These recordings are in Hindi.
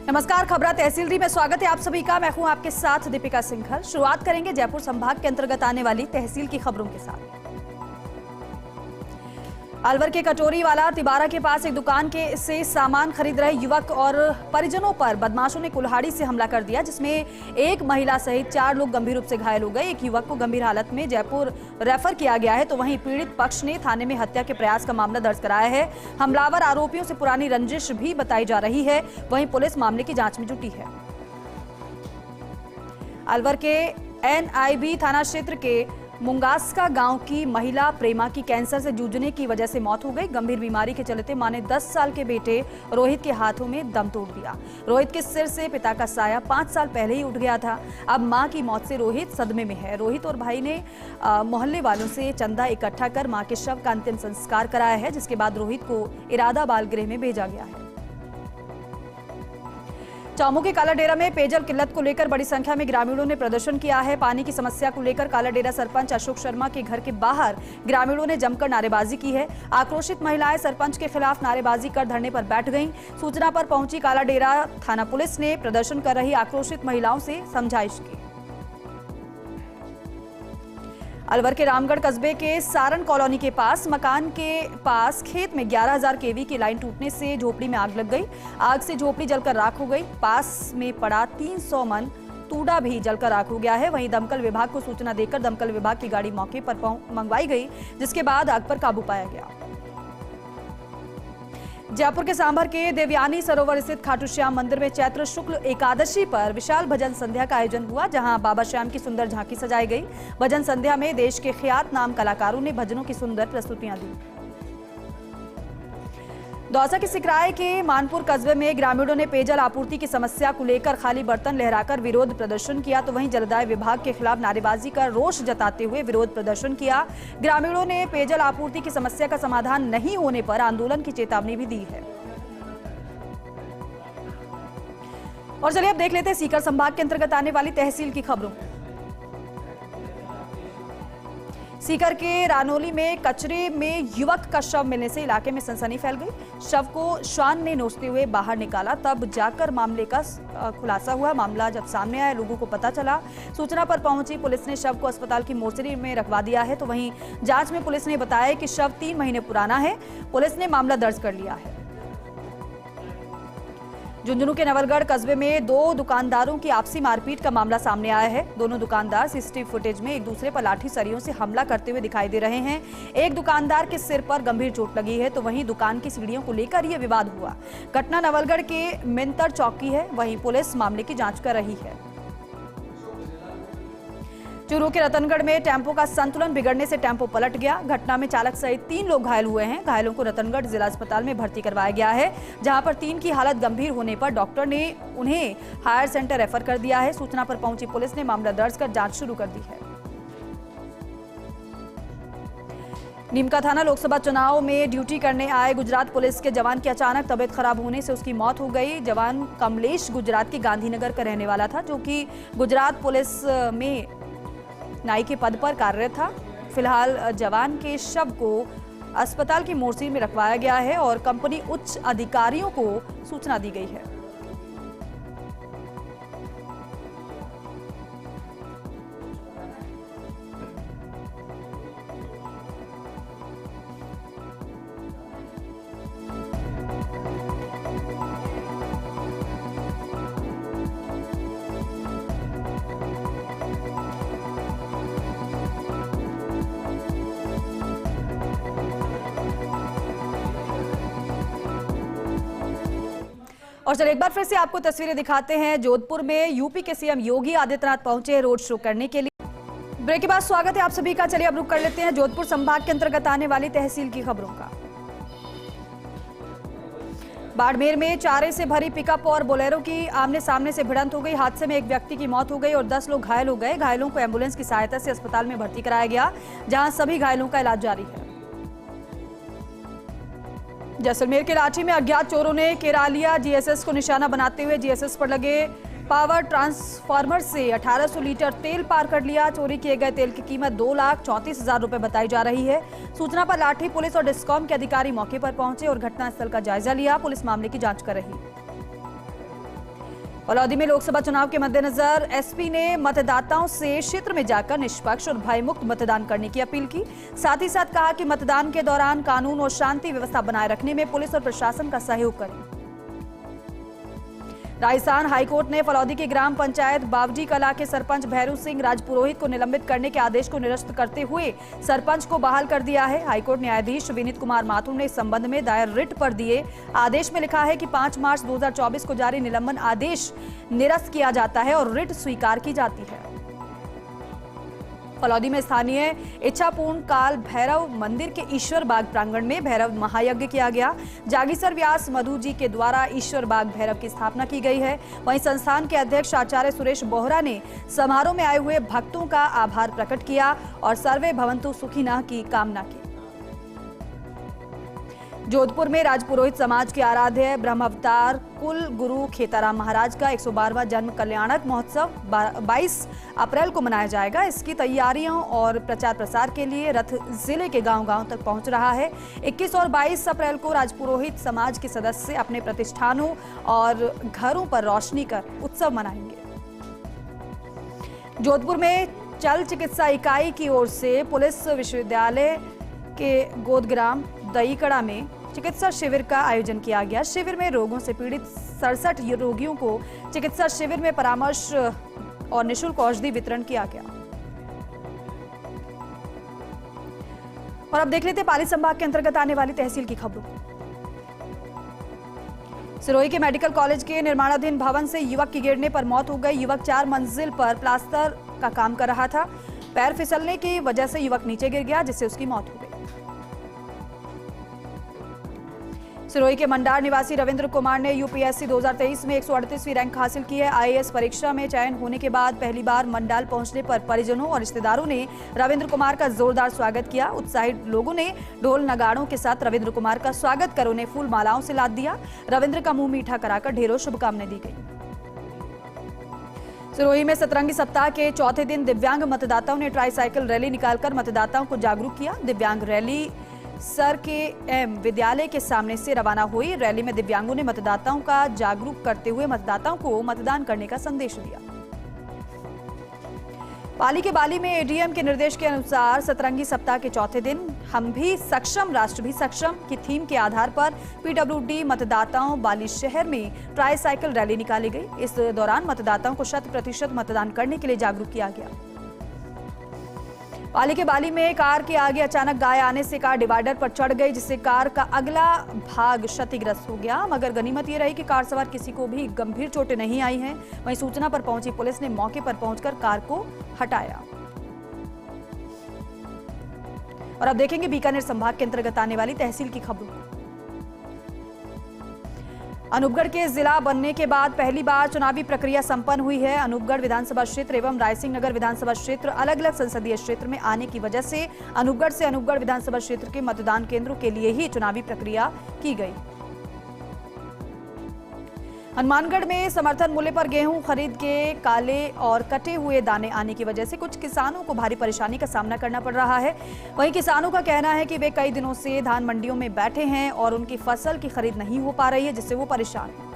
नमस्कार, खबरा तहसीलरी में स्वागत है आप सभी का। मैं हूं आपके साथ दीपिका सिंघल। शुरुआत करेंगे जयपुर संभाग के अंतर्गत आने वाली तहसील की खबरों के साथ। अलवर के कटोरीवाला तिबारा के पास एक दुकान से सामान खरीद रहे युवक और परिजनों पर बदमाशों ने कुल्हाड़ी से हमला कर दिया, जिसमें एक महिला सहित 4 लोग गंभीर रूप से घायल हो गए। एक युवक को गंभीर हालत में जयपुर रेफर किया गया है, तो वहीं पीड़ित पक्ष ने थाने में हत्या के प्रयास का मामला दर्ज कराया है। हमलावर आरोपियों से पुरानी रंजिश भी बताई जा रही है। वहीं पुलिस मामले की जांच में जुटी है। अलवर के NIB थाना क्षेत्र के मुंगास्का गांव की महिला प्रेमा की कैंसर से जूझने की वजह से मौत हो गई। गंभीर बीमारी के चलते मां ने 10 साल के बेटे रोहित के हाथों में दम तोड़ दिया। रोहित के सिर से पिता का साया 5 साल पहले ही उठ गया था। अब मां की मौत से रोहित सदमे में है। रोहित और भाई ने मोहल्ले वालों से चंदा इकट्ठा कर मां के शव का अंतिम संस्कार कराया है, जिसके बाद रोहित को इरादा बाल गृह में भेजा गया है। चामू के कालाडेरा में पेयजल किल्लत को लेकर बड़ी संख्या में ग्रामीणों ने प्रदर्शन किया है। पानी की समस्या को लेकर कालाडेरा सरपंच अशोक शर्मा के घर के बाहर ग्रामीणों ने जमकर नारेबाजी की है। आक्रोशित महिलाएं सरपंच के खिलाफ नारेबाजी कर धरने पर बैठ गईं। सूचना पर पहुंची कालाडेरा थाना पुलिस ने प्रदर्शन कर रही आक्रोशित महिलाओं से समझाइश की। अलवर के रामगढ़ कस्बे के सारण कॉलोनी के पास मकान के पास खेत में 11,000 kV की लाइन टूटने से झोपड़ी में आग लग गई। आग से झोपड़ी जलकर राख हो गई। पास में पड़ा 300 मन तूड़ा भी जलकर राख हो गया है। वहीं दमकल विभाग को सूचना देकर दमकल विभाग की गाड़ी मौके पर मंगवाई गई, जिसके बाद आग पर काबू पाया गया। जयपुर के सांभर के देवयानी सरोवर स्थित खाटू श्याम मंदिर में चैत्र शुक्ल एकादशी पर विशाल भजन संध्या का आयोजन हुआ, जहां बाबा श्याम की सुंदर झांकी सजाई गई। भजन संध्या में देश के ख्यात नाम कलाकारों ने भजनों की सुंदर प्रस्तुतियां दी। दौसा के सिकराय के मानपुर कस्बे में ग्रामीणों ने पेयजल आपूर्ति की समस्या को लेकर खाली बर्तन लहराकर विरोध प्रदर्शन किया, तो वहीं जलदाय विभाग के खिलाफ नारेबाजी कर रोष जताते हुए विरोध प्रदर्शन किया। ग्रामीणों ने पेयजल आपूर्ति की समस्या का समाधान नहीं होने पर आंदोलन की चेतावनी भी दी है। और चलिए अब देख लेते हैं सीकर संभाग के अंतर्गत आने वाली तहसील की खबरों। सीकर के रानोली में कचरे में युवक का शव मिलने से इलाके में सनसनी फैल गई। शव को श्वान ने नोचते हुए बाहर निकाला, तब जाकर मामले का खुलासा हुआ। मामला जब सामने आया, लोगों को पता चला। सूचना पर पहुंची पुलिस ने शव को अस्पताल की मोर्चरी में रखवा दिया है, तो वहीं जांच में पुलिस ने बताया कि शव 3 महीने पुराना है। पुलिस ने मामला दर्ज कर लिया है। झुंझुनू के नवलगढ़ कस्बे में 2 दुकानदारों की आपसी मारपीट का मामला सामने आया है। दोनों दुकानदार सीसीटीवी फुटेज में एक दूसरे पर लाठी सरियों से हमला करते हुए दिखाई दे रहे हैं। एक दुकानदार के सिर पर गंभीर चोट लगी है, तो वहीं दुकान की सीढ़ियों को लेकर यह विवाद हुआ। घटना नवलगढ़ के मिंतर चौक की है। वहीं पुलिस मामले की जांच कर रही है। चूरू के रतनगढ़ में टेम्पो का संतुलन बिगड़ने से टेम्पो पलट गया। घटना में चालक सहित 3 लोग घायल हुए हैं। घायलों को रतनगढ़ जिला अस्पताल में भर्ती करवाया गया है, जहां पर 3 की हालत गंभीर होने पर डॉक्टर ने उन्हें हायर सेंटर रेफर कर दिया है। सूचना पर पहुंची पुलिस ने मामला दर्ज कर जांच शुरू कर दी है। नीमका थाना लोकसभा चुनाव में ड्यूटी करने आए गुजरात पुलिस के जवान की अचानक तबियत खराब होने से उसकी मौत हो गई। जवान कमलेश गुजरात के गांधीनगर का रहने वाला था, जो कि गुजरात पुलिस में नाई के पद पर कार्यरत था। फिलहाल जवान के शव को अस्पताल की मोर्चरी में रखवाया गया है और कंपनी उच्च अधिकारियों को सूचना दी गई है। और चलिए एक बार फिर से आपको तस्वीरें दिखाते हैं। जोधपुर में यूपी के सीएम योगी आदित्यनाथ पहुंचे रोड शो करने के लिए। ब्रेक के बाद स्वागत है आप सभी का। चलिए अब रुक कर लेते हैं जोधपुर संभाग के अंतर्गत आने वाली तहसील की खबरों का। बाड़मेर में चारे से भरी पिकअप और बोलेरो की आमने सामने से भिड़ंत हो गई। हादसे में एक व्यक्ति की मौत हो गई और 10 लोग घायल हो गए। घायलों को एम्बुलेंस की सहायता से अस्पताल में भर्ती कराया गया, जहां सभी घायलों का इलाज जारी है। जैसलमेर के लाठी में अज्ञात चोरों ने केरालिया जीएसएस को निशाना बनाते हुए जीएसएस पर लगे पावर ट्रांसफार्मर से 1800 लीटर तेल पार कर लिया। चोरी किए गए तेल की कीमत 2,34,000 रुपए बताई जा रही है। सूचना पर लाठी पुलिस और डिस्कॉम के अधिकारी मौके पर पहुंचे और घटनास्थल का जायजा लिया। पुलिस मामले की जांच कर रही है। फलौदी में लोकसभा चुनाव के मद्देनजर एसपी ने मतदाताओं से क्षेत्र में जाकर निष्पक्ष और भयमुक्त मतदान करने की अपील की। साथ ही साथ कहा कि मतदान के दौरान कानून और शांति व्यवस्था बनाए रखने में पुलिस और प्रशासन का सहयोग करें। राजस्थान हाईकोर्ट ने फलौदी की ग्राम पंचायत बावजी कला के सरपंच भैरू सिंह राजपुरोहित को निलंबित करने के आदेश को निरस्त करते हुए सरपंच को बहाल कर दिया है। हाईकोर्ट न्यायाधीश विनीत कुमार माथुर ने इस संबंध में दायर रिट पर दिए आदेश में लिखा है कि 5 मार्च 2024 को जारी निलंबन आदेश निरस्त किया जाता है और रिट स्वीकार की जाती है। फलौदी में स्थानीय इच्छापूर्ण काल भैरव मंदिर के ईश्वर बाग प्रांगण में भैरव महायज्ञ किया गया। जागीसर व्यास मधु जी के द्वारा ईश्वर बाग भैरव की स्थापना की गई है। वहीं संस्थान के अध्यक्ष आचार्य सुरेश बोहरा ने समारोह में आए हुए भक्तों का आभार प्रकट किया और सर्वे भवन्तु सुखिनः की कामना की। जोधपुर में राजपुरोहित समाज के आराध्य ब्रह्मावतार कुल गुरु खेताराम महाराज का 112वां जन्म कल्याणक महोत्सव 22 अप्रैल को मनाया जाएगा। इसकी तैयारियों और प्रचार प्रसार के लिए रथ जिले के गांव-गांव तक पहुंच रहा है। 21 और 22 अप्रैल को राजपुरोहित समाज के सदस्य अपने प्रतिष्ठानों और घरों पर रोशनी कर उत्सव मनाएंगे। जोधपुर में चल चिकित्सा इकाई की ओर से पुलिस विश्वविद्यालय के गोदग्राम दईकड़ा में चिकित्सा शिविर का आयोजन किया गया। शिविर में रोगों से पीड़ित 67 रोगियों को चिकित्सा शिविर में परामर्श और निःशुल्क औषधि वितरण किया गया। और अब देख लेते हैं पाली संभाग के अंतर्गत आने वाली तहसील की खबरों। सिरोही के मेडिकल कॉलेज के निर्माणाधीन भवन से युवक की गिरने पर मौत हो गई। युवक 4 मंजिल पर प्लास्टर का काम कर रहा था। पैर फिसलने की वजह से युवक नीचे गिर गया, जिससे उसकी मौत हो गई। सिरोही के मंडार निवासी रविंद्र कुमार ने यूपीएससी 2023 में 138वीं रैंक हासिल की है। आईएएस परीक्षा में चयन होने के बाद पहली बार मंडाल पहुंचने पर परिजनों और रिश्तेदारों ने रविंद्र कुमार का जोरदार स्वागत किया। उत्साहित लोगों ने ढोल नगाड़ों के साथ रविंद्र कुमार का स्वागत कर उन्हें फूल मालाओं से लाद दिया। रविंद्र का मुंह मीठा कराकर ढेरों शुभकामनाएं दी गई। सिरोही में सतरंगी सप्ताह के चौथे दिन दिव्यांग मतदाताओं ने ट्राईसाइकिल रैली निकालकर मतदाताओं को जागरूक किया। दिव्यांग रैली सर के एम विद्यालय के सामने से रवाना हुई। रैली में दिव्यांगों ने मतदाताओं का जागरूक करते हुए मतदाताओं को मतदान करने का संदेश दिया। पाली के बाली में एडीएम के निर्देश के अनुसार सतरंगी सप्ताह के चौथे दिन हम भी सक्षम राष्ट्र भी सक्षम की थीम के आधार पर पीडब्ल्यूडी मतदाताओं बाली शहर में ट्राईसाइकिल रैली निकाली गई। इस दौरान मतदाताओं को 100% मतदान करने के लिए जागरूक किया गया। पाली के बाली में कार के आगे अचानक गाय आने से कार डिवाइडर पर चढ़ गई, जिससे कार का अगला भाग क्षतिग्रस्त हो गया। मगर गनीमत ये रही कि कार सवार किसी को भी गंभीर चोटें नहीं आई हैं। वहीं सूचना पर पहुंची पुलिस ने मौके पर पहुंचकर कार को हटाया। और अब देखेंगे बीकानेर संभाग के अंतर्गत आने वाली तहसील की खबरों। अनूपगढ़ के जिला बनने के बाद पहली बार चुनावी प्रक्रिया संपन्न हुई है। अनूपगढ़ विधानसभा क्षेत्र एवं रायसिंह नगर विधानसभा क्षेत्र अलग अलग संसदीय क्षेत्र में आने की वजह से अनूपगढ़ से अनूपगढ़ विधानसभा क्षेत्र के मतदान केंद्रों के लिए ही चुनावी प्रक्रिया की गई। हनुमानगढ़ में समर्थन मूल्य पर गेहूं खरीद के काले और कटे हुए दाने आने की वजह से कुछ किसानों को भारी परेशानी का सामना करना पड़ रहा है। वहीं किसानों का कहना है कि वे कई दिनों से धान मंडियों में बैठे हैं और उनकी फसल की खरीद नहीं हो पा रही है, जिससे वो परेशान हैं।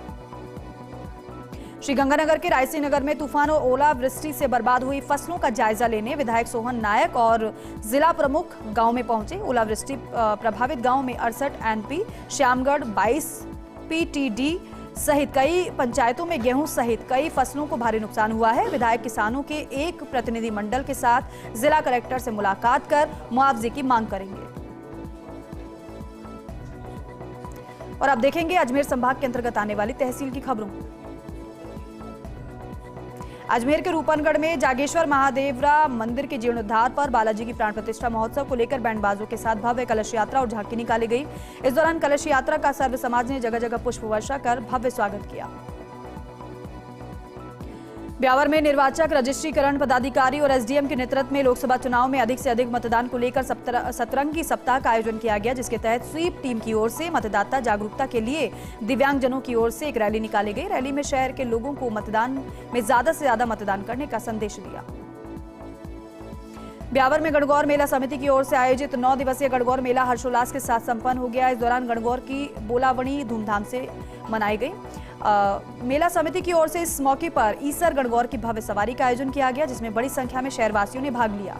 श्रीगंगानगर के रायसिंह नगर में तूफान और ओलावृष्टि से बर्बाद हुई फसलों का जायजा लेने विधायक सोहन नायक और जिला प्रमुख गांव में पहुंचे। ओलावृष्टि प्रभावित गांव में 68 एनपी, श्यामगढ़ 22 पीटीडी सहित कई पंचायतों में गेहूं सहित कई फसलों को भारी नुकसान हुआ है। विधायक किसानों के एक प्रतिनिधि मंडल के साथ जिला कलेक्टर से मुलाकात कर मुआवजे की मांग करेंगे। और अब देखेंगे अजमेर संभाग के अंतर्गत आने वाली तहसील की खबरों। अजमेर के रूपनगढ़ में जागेश्वर महादेवरा मंदिर के जीर्णोद्धार पर बालाजी की प्राण प्रतिष्ठा महोत्सव को लेकर बैंड बाजों के साथ भव्य कलश यात्रा और झांकी निकाली गई। इस दौरान कलश यात्रा का सर्व समाज ने जगह जगह पुष्प वर्षा कर भव्य स्वागत किया। ब्यावर में निर्वाचक रजिस्ट्रीकरण पदाधिकारी और एसडीएम के नेतृत्व में लोकसभा चुनाव में अधिक से अधिक मतदान को लेकर सतरंगी सप्ताह का आयोजन किया गया, जिसके तहत स्वीप टीम की ओर से मतदाता जागरूकता के लिए दिव्यांगजनों की ओर से एक रैली निकाली गई। रैली में शहर के लोगों को मतदान में ज्यादा से ज्यादा मतदान करने का संदेश दिया। ब्यावर में गणगौर मेला समिति की ओर से आयोजित 9 दिवसीय गणगौर मेला हर्षोल्लास के साथ संपन्न हो गया। इस दौरान गणगौर की बोलावणी धूमधाम से मनाई गई। मेला समिति की ओर से इस मौके पर ईसर गणगौर की भव्य सवारी का आयोजन किया गया, जिसमें बड़ी संख्या में शहरवासियों ने भाग लिया।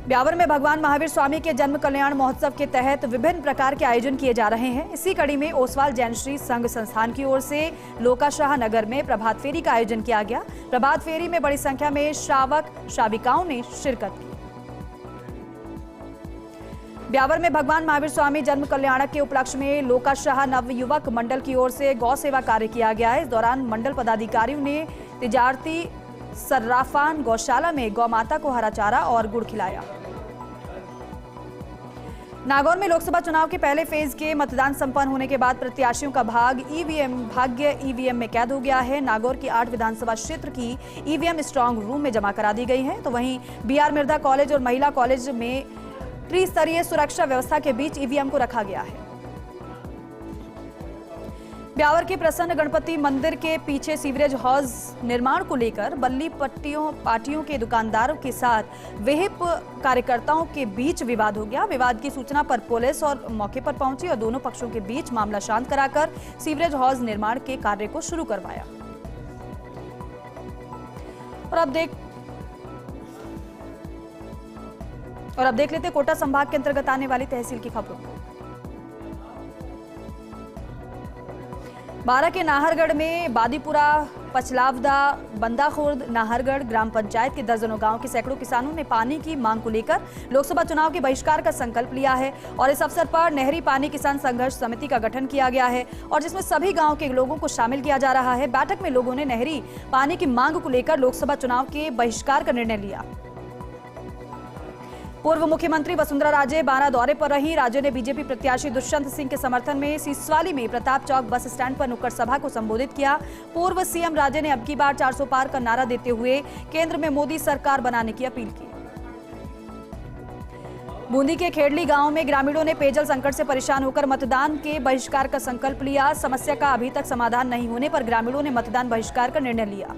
ब्यावर में भगवान महावीर स्वामी के जन्म कल्याण महोत्सव के तहत विभिन्न प्रकार के आयोजन किए जा रहे हैं। इसी कड़ी में ओसवाल जैन श्री संघ संस्थान की ओर से लोकाशाह नगर में प्रभात फेरी का आयोजन किया गया। प्रभात फेरी में बड़ी संख्या में श्रावक श्राविकाओं ने शिरकत की। ब्यावर में भगवान महावीर स्वामी जन्म कल्याणक के उपलक्ष्य में लोकाशाह नव युवक मंडल की ओर से गौ सेवा कार्य किया गया है। इस दौरान मंडल पदाधिकारियों ने तिजारती सर्राफान गौशाला में गौ माता को हरा चारा और गुड़ खिलाया। नागौर में लोकसभा चुनाव के पहले फेज के मतदान संपन्न होने के बाद प्रत्याशियों का भाग्य ईवीएम में कैद हो गया है। नागौर की 8 विधानसभा क्षेत्र की ईवीएम स्ट्रांग रूम में जमा करा दी गई है, तो वहीं बीआर मिर्धा कॉलेज और महिला कॉलेज में त्रिस्तरीय सुरक्षा व्यवस्था के बीच ईवीएम को रखा गया है। ब्यावर के प्रसन्न गणपति मंदिर के पीछे सीवरेज हौज निर्माण को लेकर बल्ली पार्टियों के दुकानदारों के साथ विहिप कार्यकर्ताओं के बीच विवाद हो गया। विवाद की सूचना पर पुलिस और मौके पर पहुंची और दोनों पक्षों के बीच मामला शांत कराकर सीवरेज हौज निर्माण के कार्य को शुरू करवाया। और अब देख लेते कोटा संभाग के अंतर्गत आने वाली तहसील की खबरों को। बारां के नाहरगढ़ में बादीपुरा, पचलावदा, बंदाखुर्द, नाहरगढ़ ग्राम पंचायत के दर्जनों गांव के सैकड़ों किसानों ने पानी की मांग को लेकर लोकसभा चुनाव के बहिष्कार का संकल्प लिया है और इस अवसर पर नहरी पानी किसान संघर्ष समिति का गठन किया गया है और जिसमें सभी गांव के लोगों को शामिल किया जा रहा है। बैठक में लोगों ने नहरी पानी की मांग को लेकर लोकसभा चुनाव के बहिष्कार का निर्णय लिया। पूर्व मुख्यमंत्री वसुंधरा राजे बारां दौरे पर रही। राजे ने बीजेपी प्रत्याशी दुष्यंत सिंह के समर्थन में सीसवाली में प्रताप चौक बस स्टैंड पर नुक्कड़ सभा को संबोधित किया। पूर्व सीएम राजे ने अब की बार 400 पार का नारा देते हुए केंद्र में मोदी सरकार बनाने की अपील की। बूंदी के खेड़ली गांव में ग्रामीणों ने पेयजल संकट से परेशान होकर मतदान के बहिष्कार का संकल्प लिया। समस्या का अभी तक समाधान नहीं होने पर ग्रामीणों ने मतदान बहिष्कार का निर्णय लिया।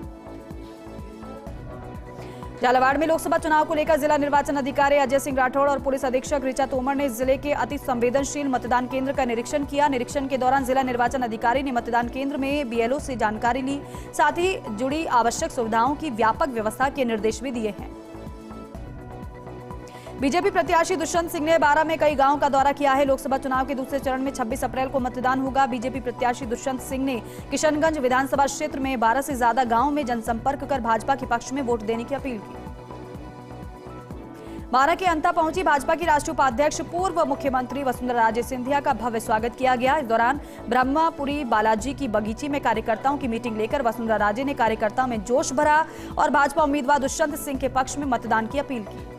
झालावाड़ में लोकसभा चुनाव को लेकर जिला निर्वाचन अधिकारी अजय सिंह राठौड़ और पुलिस अधीक्षक ऋचा तोमर ने जिले के अति संवेदनशील मतदान केंद्र का निरीक्षण किया। निरीक्षण के दौरान जिला निर्वाचन अधिकारी ने मतदान केंद्र में बीएलओ से जानकारी ली, साथ ही जुड़ी आवश्यक सुविधाओं की व्यापक व्यवस्था के निर्देश भी दिए हैं। बीजेपी प्रत्याशी दुष्यंत सिंह ने बारां में कई गांवों का दौरा किया है। लोकसभा चुनाव के दूसरे चरण में 26 अप्रैल को मतदान होगा। बीजेपी प्रत्याशी दुष्यंत सिंह ने किशनगंज विधानसभा क्षेत्र में 12 से ज्यादा गांवों में जनसंपर्क कर भाजपा के पक्ष में वोट देने की अपील की। बारां के अंता पहुंची भाजपा की राष्ट्रीय उपाध्यक्ष पूर्व मुख्यमंत्री वसुंधरा राजे सिंधिया का भव्य स्वागत किया गया। इस दौरान ब्रह्मापुरी बालाजी की बगीची में कार्यकर्ताओं की मीटिंग लेकर वसुंधरा राजे ने कार्यकर्ताओं में जोश भरा और भाजपा उम्मीदवार दुष्यंत सिंह के पक्ष में मतदान की अपील की।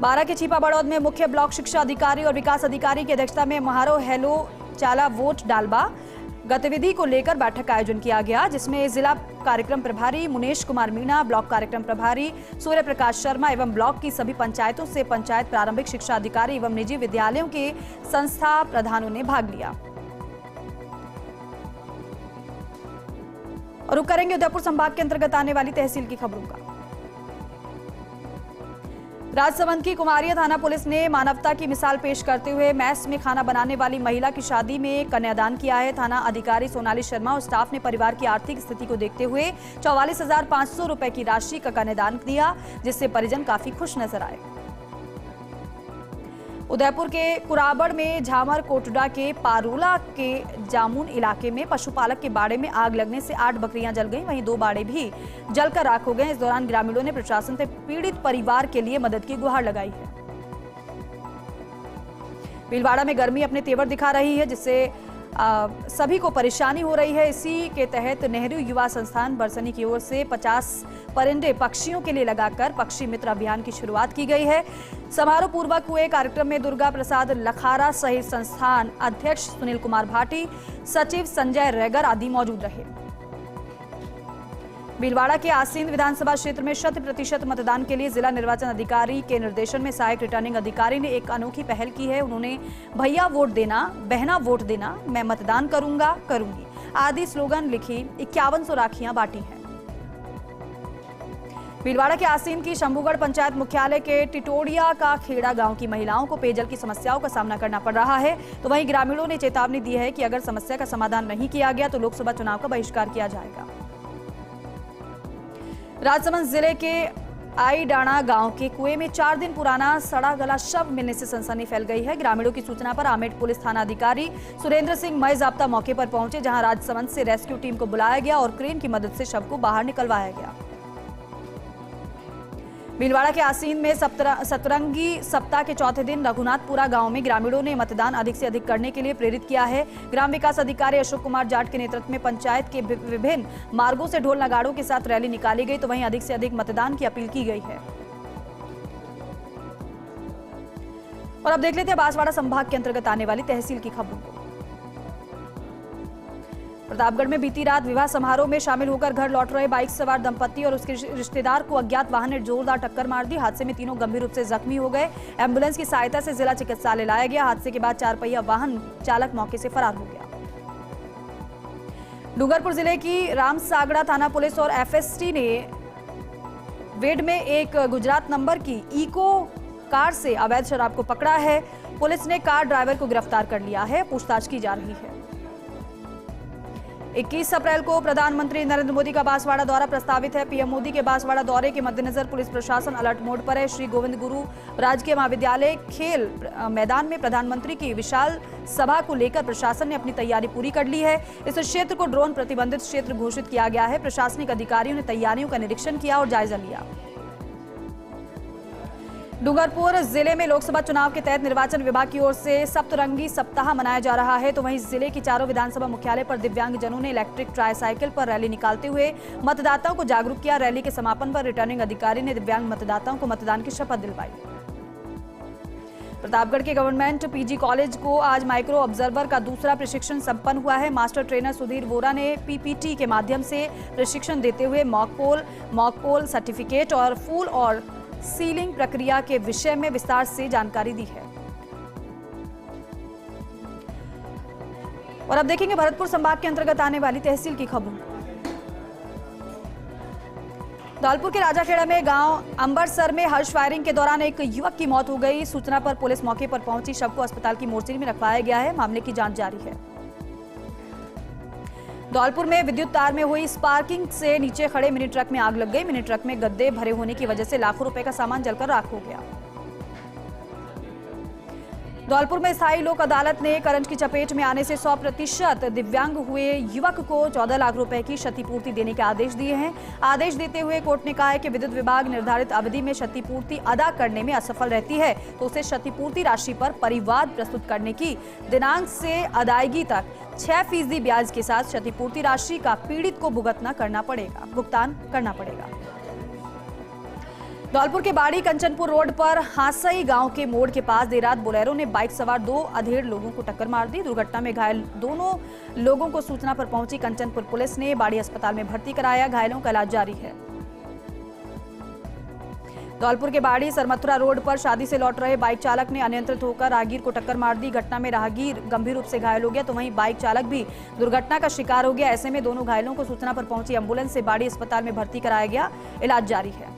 बारां के छिपा बड़ौद में मुख्य ब्लॉक शिक्षा अधिकारी और विकास अधिकारी की अध्यक्षता में महारो हेलो चाला वोट डालबा गतिविधि को लेकर बैठक का आयोजन किया गया, जिसमें जिला कार्यक्रम प्रभारी मुनेश कुमार मीणा, ब्लॉक कार्यक्रम प्रभारी सूर्य प्रकाश शर्मा एवं ब्लॉक की सभी पंचायतों से पंचायत प्रारंभिक शिक्षा अधिकारी एवं निजी विद्यालयों के संस्था प्रधानों ने भाग लिया। और रुक करेंगे उदयपुर संभाग के अंतर्गत आने वाली तहसील की खबरों का। राजसमंद की कुमारिया थाना पुलिस ने मानवता की मिसाल पेश करते हुए मैस में खाना बनाने वाली महिला की शादी में कन्यादान किया है। थाना अधिकारी सोनाली शर्मा और स्टाफ ने परिवार की आर्थिक स्थिति को देखते हुए 44,500 रुपए की राशि का कन्यादान दिया, जिससे परिजन काफी खुश नजर आए। उदयपुर के कुराबड़ में झामर कोटड़ा के पारोला के जामुन इलाके में पशुपालक के बाड़े में आग लगने से 8 बकरियां जल गईं, वहीं 2 बाड़े भी जलकर राख हो गए। इस दौरान ग्रामीणों ने प्रशासन से पीड़ित परिवार के लिए मदद की गुहार लगाई है। भीलवाड़ा में गर्मी अपने तेवर दिखा रही है, जिससे सभी को परेशानी हो रही है। इसी के तहत नेहरू युवा संस्थान बरसनी की ओर से 50 परिंदे पक्षियों के लिए लगाकर पक्षी मित्र अभियान की शुरुआत की गई है। समारोह पूर्वक हुए कार्यक्रम में दुर्गा प्रसाद लखारा सहित संस्थान अध्यक्ष सुनील कुमार भाटी, सचिव संजय रेगर आदि मौजूद रहे। भीलवाड़ा के आसीन विधानसभा क्षेत्र में 100% मतदान के लिए जिला निर्वाचन अधिकारी के निर्देशन में सहायक रिटर्निंग अधिकारी ने एक अनोखी पहल की है। उन्होंने भैया वोट देना, बहना वोट देना, मैं मतदान करूंगा, करूंगी आदि स्लोगन लिखी 5100 राखियां बांटी हैं। भीलवाड़ा के आसीन की शंभूगढ़ पंचायत मुख्यालय के टिटोड़िया का खेड़ा गांव की महिलाओं को पेयजल की समस्याओं का सामना करना पड़ रहा है। तो वहीं ग्रामीणों ने चेतावनी दी है कि अगर समस्या का समाधान नहीं किया गया तो लोकसभा चुनाव का बहिष्कार किया जाएगा। राजसमंद जिले के आईडाणा गांव के कुएं में 4 दिन पुराना सड़ा गला शव मिलने से सनसनी फैल गई है। ग्रामीणों की सूचना पर आमेट पुलिस थाना अधिकारी सुरेंद्र सिंह मय जाब्ता मौके पर पहुंचे, जहां राजसमंद से रेस्क्यू टीम को बुलाया गया और क्रेन की मदद से शव को बाहर निकलवाया गया। भीलवाड़ा के आसीन में सतरंगी सप्ताह के चौथे दिन रघुनाथपुरा गांव में ग्रामीणों ने मतदान अधिक से अधिक करने के लिए प्रेरित किया है। ग्राम विकास अधिकारी अशोक कुमार जाट के नेतृत्व में पंचायत के विभिन्न मार्गों से ढोल नगाड़ों के साथ रैली निकाली गई, तो वहीं अधिक से अधिक मतदान की अपील की गई है। और अब देख लेते हैं बांसवाड़ा संभाग के अंतर्गत आने वाली तहसील की खबरों को। प्रतापगढ़ में बीती रात विवाह समारोह में शामिल होकर घर लौट रहे बाइक सवार दंपति और उसके रिश्तेदार को अज्ञात वाहन ने जोरदार टक्कर मार दी। हादसे में तीनों गंभीर रूप से जख्मी हो गए। एम्बुलेंस की सहायता से जिला चिकित्सालय लाया गया। हादसे के बाद 4 पहिया वाहन चालक मौके से फरार हो गया। डूंगरपुर जिले की रामसागड़ा थाना पुलिस और एफएसटी ने वेड में एक गुजरात नंबर की इको कार से अवैध शराब को पकड़ा है। पुलिस ने कार ड्राइवर को गिरफ्तार कर लिया है, पूछताछ की जा रही है। 21 अप्रैल को प्रधानमंत्री नरेंद्र मोदी का बांसवाड़ा दौरा प्रस्तावित है। पीएम मोदी के बांसवाड़ा दौरे के मद्देनजर पुलिस प्रशासन अलर्ट मोड पर है। श्री गोविंद गुरु राजकीय महाविद्यालय खेल मैदान में प्रधानमंत्री की विशाल सभा को लेकर प्रशासन ने अपनी तैयारी पूरी कर ली है। इस क्षेत्र को ड्रोन प्रतिबंधित क्षेत्र घोषित किया गया है। प्रशासनिक अधिकारियों ने तैयारियों का निरीक्षण किया और जायजा लिया। डूंगरपुर जिले में लोकसभा चुनाव के तहत निर्वाचन विभाग की ओर से सप्तरंगी सप्ताह मनाया जा रहा है। तो वहीं जिले की चारों विधानसभा मुख्यालय पर दिव्यांगजनों ने इलेक्ट्रिक ट्राईसाइकिल पर रैली निकालते हुए मतदाताओं को जागरूक किया। रैली के समापन पर रिटर्निंग अधिकारी ने दिव्यांग मतदाताओं को मतदान की शपथ दिलवाई। प्रतापगढ़ के गवर्नमेंट पीजी कॉलेज को आज माइक्रो ऑब्जर्वर का दूसरा प्रशिक्षण संपन्न हुआ है। मास्टर ट्रेनर सुधीर वोरा ने पीपीटी के माध्यम से प्रशिक्षण देते हुए मॉकपोल सर्टिफिकेट और फूल और सीलिंग प्रक्रिया के विषय में विस्तार से जानकारी दी है। और अब देखेंगे भरतपुर संभाग के अंतर्गत आने वाली तहसील की खबरों। धौलपुर के राजाखेड़ा में गांव अंबरसर में हर्ष फायरिंग के दौरान एक युवक की मौत हो गई। सूचना पर पुलिस मौके पर पहुंची, शव को अस्पताल की मोर्चरी में रखवाया गया है। मामले की जांच जारी है। धौलपुर में विद्युत तार में हुई स्पार्किंग से नीचे खड़े मिनी ट्रक में आग लग गई। मिनी ट्रक में गद्दे भरे होने की वजह से लाखों रुपए का सामान जलकर राख हो गया। धौलपुर में स्थायी लोक अदालत ने करंट की चपेट में आने से 100% दिव्यांग हुए युवक को 14 लाख रुपए की क्षतिपूर्ति देने के आदेश दिए हैं। आदेश देते हुए कोर्ट ने कहा है कि विद्युत विभाग निर्धारित अवधि में क्षतिपूर्ति अदा करने में असफल रहती है तो उसे क्षतिपूर्ति राशि पर परिवाद प्रस्तुत करने की दिनांक से अदायगी तक 6% ब्याज के साथ क्षतिपूर्ति राशि का पीड़ित को भुगतान करना पड़ेगा। धौलपुर के बाड़ी कंचनपुर रोड पर हासई गांव के मोड़ के पास देर रात बोलेरो ने बाइक सवार 2 अधेड़ लोगों को टक्कर मार दी। दुर्घटना में घायल दोनों लोगों को सूचना पर पहुंची कंचनपुर पुलिस ने बाड़ी अस्पताल में भर्ती कराया। घायलों का इलाज जारी है। धौलपुर के बाड़ी सरमथुरा रोड पर शादी से लौट रहे बाइक चालक ने अनियंत्रित होकर राहगीर को टक्कर मार दी। घटना में राहगीर गंभीर रूप से घायल हो गया तो वहीं बाइक चालक भी दुर्घटना का शिकार हो गया। ऐसे में दोनों घायलों को सूचना पर पहुंची एम्बुलेंस से बाड़ी अस्पताल में भर्ती कराया गया, इलाज जारी है।